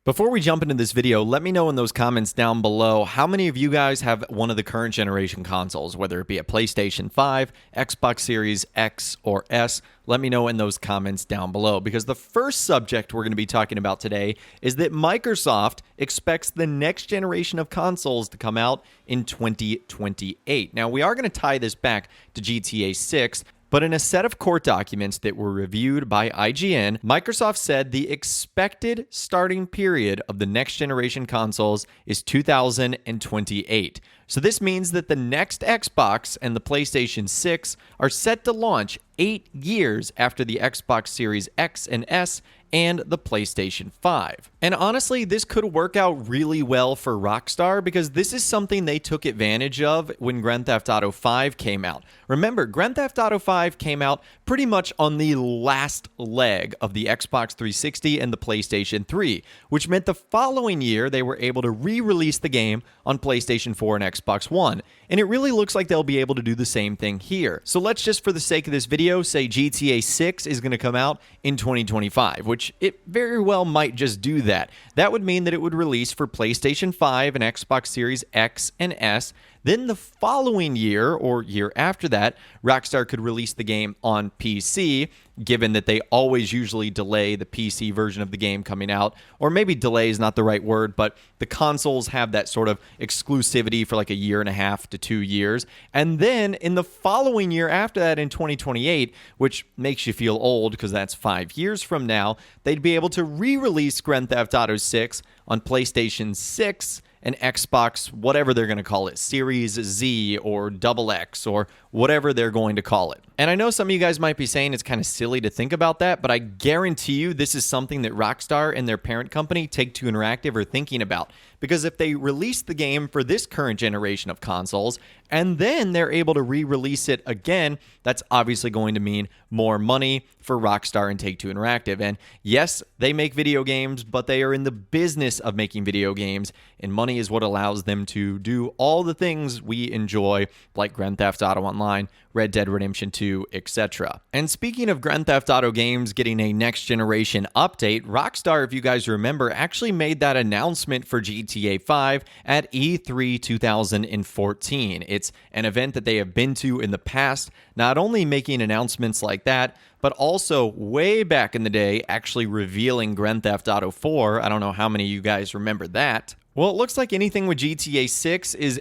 Before we jump into this video, let me know in those comments down below how many of you guys have one of the current generation consoles, whether it be a PlayStation 5, Xbox Series X or S. Let me know in those comments down below, because the first subject we're going to be talking about today is that Microsoft expects the next generation of consoles to come out in 2028. Now, we are going to tie this back to GTA 6, but in a set of court documents that were reviewed by IGN, Microsoft said the expected starting period of the next generation consoles is 2028. So this means that the next Xbox and the PlayStation 6 are set to launch 8 years after the Xbox Series X and S and the PlayStation 5. And honestly, this could work out really well for Rockstar, because this is something they took advantage of when Grand Theft Auto 5 came out. Remember, Grand Theft Auto 5 came out pretty much on the last leg of the Xbox 360 and the PlayStation 3, which meant the following year they were able to re-release the game on PlayStation 4 and Xbox One. And it really looks like they'll be able to do the same thing here. So let's just, for the sake of this video, say GTA 6 is going to come out in 2025, which it very well might just do that. That would mean that it would release for PlayStation 5 and Xbox Series X and S. Then the following year, or year after that, Rockstar could release the game on PC, given that they always usually delay the PC version of the game coming out. Or maybe delay is not the right word, but the consoles have that sort of exclusivity for like a year and a half to 2 years. And then in the following year after that, in 2028, which makes you feel old because that's 5 years from now, they'd be able to re-release Grand Theft Auto 6 on PlayStation 6 and Xbox, whatever they're going to call it, Series Z or XX or whatever they're going to call it. And I know some of you guys might be saying it's kind of silly to think about that, but I guarantee you this is something that Rockstar and their parent company, Take-Two Interactive, are thinking about. Because if they release the game for this current generation of consoles, and then they're able to re-release it again, that's obviously going to mean more money for Rockstar and Take-Two Interactive. And yes, they make video games, but they are in the business of making video games, and money is what allows them to do all the things we enjoy, like Grand Theft Auto Online, Red Dead Redemption 2, etc. And speaking of Grand Theft Auto games getting a next generation update, Rockstar, if you guys remember, actually made that announcement for GTA 5 at E3 2014. It's an event that they have been to in the past, not only making announcements like that, but also way back in the day actually revealing Grand Theft Auto 4. I don't know how many of you guys remember that. Well, it looks like anything with GTA 6 is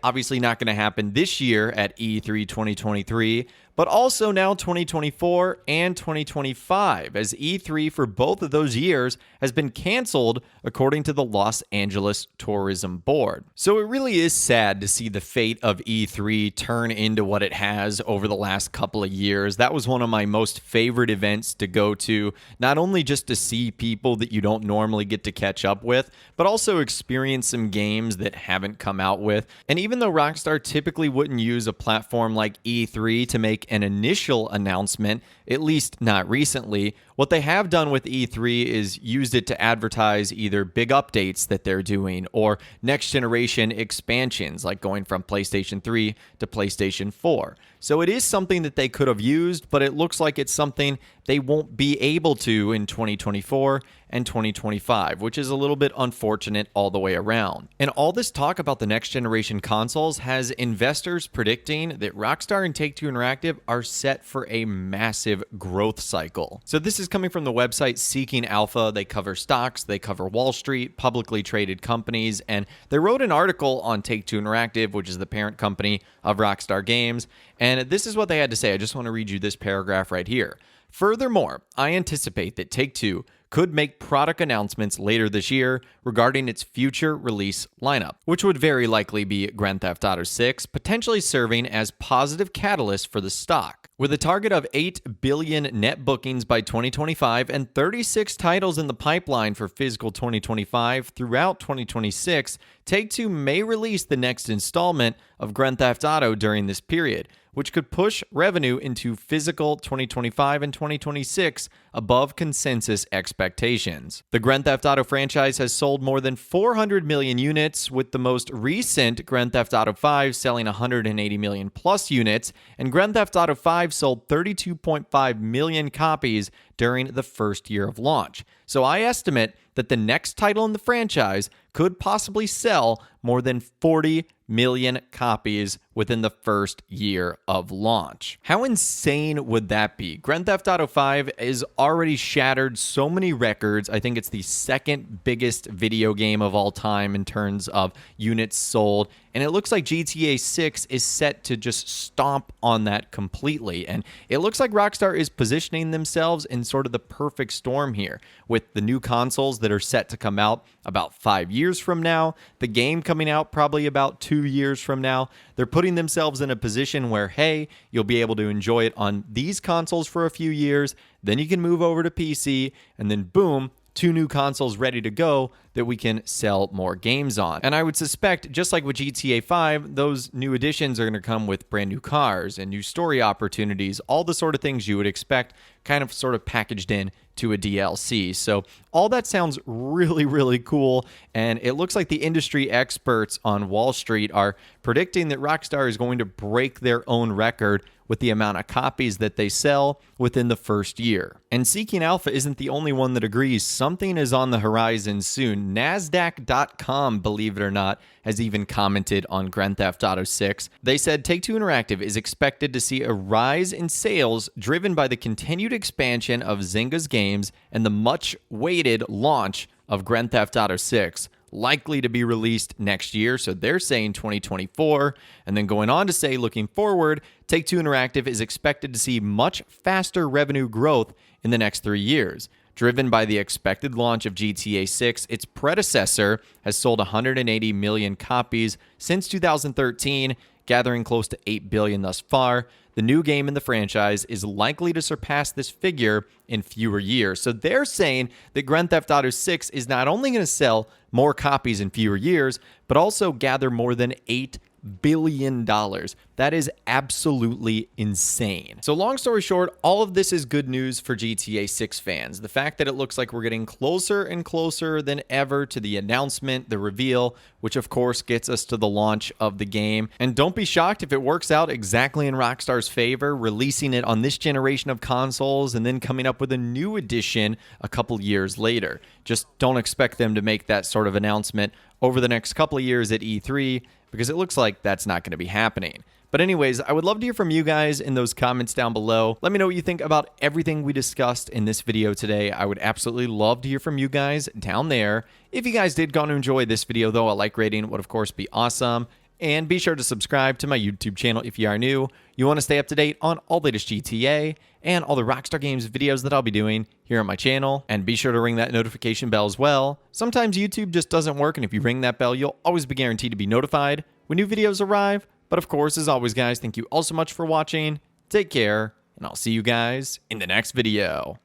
obviously not going to happen this year at E3 2023, but also now 2024 and 2025, as E3 for both of those years has been canceled according to the Los Angeles Tourism Board. So it really is sad to see the fate of E3 turn into what it has over the last couple of years. That was one of my most favorite events to go to, not only just to see people that you don't normally get to catch up with, but also experience some games that haven't come out with. And even though Rockstar typically wouldn't use a platform like E3 to make an initial announcement, at least not recently, what they have done with E3 is used it to advertise either big updates that they're doing or next generation expansions, like going from PlayStation 3 to PlayStation 4. So it is something that they could have used, but it looks like it's something they won't be able to in 2024 and 2025, which is a little bit unfortunate all the way around. And all this talk about the next generation consoles has investors predicting that Rockstar and Take-Two Interactive are set for a massive growth cycle. So this is coming from the website Seeking Alpha. They cover stocks, they cover Wall Street, publicly traded companies, and they wrote an article on Take-Two Interactive, which is the parent company of Rockstar Games. And this is what they had to say. I just want to read you this paragraph right here. Furthermore, I anticipate that Take-Two could make product announcements later this year regarding its future release lineup, which would very likely be Grand Theft Auto 6, potentially serving as positive catalyst for the stock. With a target of 8 billion net bookings by 2025 and 36 titles in the pipeline for fiscal 2025 throughout 2026, Take-Two may release the next installment of Grand Theft Auto during this period, which could push revenue into physical 2025 and 2026 above consensus expectations. The Grand Theft Auto franchise has sold more than 400 million units, with the most recent Grand Theft Auto 5 selling 180 million plus units, and Grand Theft Auto 5 sold 32.5 million copies during the first year of launch. So I estimate that the next title in the franchise could possibly sell more than 40 million copies within the first year of launch. How insane would that be? Grand Theft Auto 5 is already shattered so many records. I think it's the second biggest video game of all time in terms of units sold. And it looks like GTA 6 is set to just stomp on that completely. And it looks like Rockstar is positioning themselves in sort of the perfect storm here, with the new consoles that are set to come out about 5 years from now, the game coming out probably about 2 years from now. They're putting themselves in a position where, hey, you'll be able to enjoy it on these consoles for a few years, then you can move over to PC, and then boom, 2 new consoles ready to go that we can sell more games on. And I would suspect, just like with GTA 5, those new additions are going to come with brand new cars and new story opportunities, all the sort of things you would expect kind of sort of packaged in to a DLC. So all that sounds really, really cool. And it looks like the industry experts on Wall Street are predicting that Rockstar is going to break their own record with the amount of copies that they sell within the first year. And Seeking Alpha isn't the only one that agrees. Something is on the horizon soon. Nasdaq.com, believe it or not, has even commented on Grand Theft Auto 6. They said Take-Two Interactive is expected to see a rise in sales driven by the continued expansion of Zynga's games and the much-awaited launch of Grand Theft Auto 6, likely to be released next year. So they're saying 2024. And then going on to say, looking forward, Take-Two Interactive is expected to see much faster revenue growth in the next 3 years. Driven by the expected launch of GTA 6, its predecessor has sold 180 million copies since 2013, gathering close to 8 billion thus far. The new game in the franchise is likely to surpass this figure in fewer years. So they're saying that Grand Theft Auto 6 is not only going to sell more copies in fewer years, but also gather more than $8 billion. That is absolutely insane. So long story short, all of this is good news for GTA 6 fans. The fact that it looks like we're getting closer and closer than ever to the announcement, the reveal, which of course gets us to the launch of the game. And don't be shocked if it works out exactly in Rockstar's favor, releasing it on this generation of consoles and then coming up with a new edition a couple years later. Just don't expect them to make that sort of announcement over the next couple of years at E3, because it looks like that's not going to be happening. But anyways, I would love to hear from you guys in those comments down below. Let me know what you think about everything we discussed in this video today. I would absolutely love to hear from you guys down there. If you guys did go and enjoy this video, though, a like rating would, of course, be awesome. And be sure to subscribe to my YouTube channel if you are new. You want to stay up to date on all the latest GTA and all the Rockstar Games videos that I'll be doing here on my channel. And be sure to ring that notification bell as well. Sometimes YouTube just doesn't work, and if you ring that bell, you'll always be guaranteed to be notified when new videos arrive. But of course, as always, guys, thank you all so much for watching. Take care, and I'll see you guys in the next video.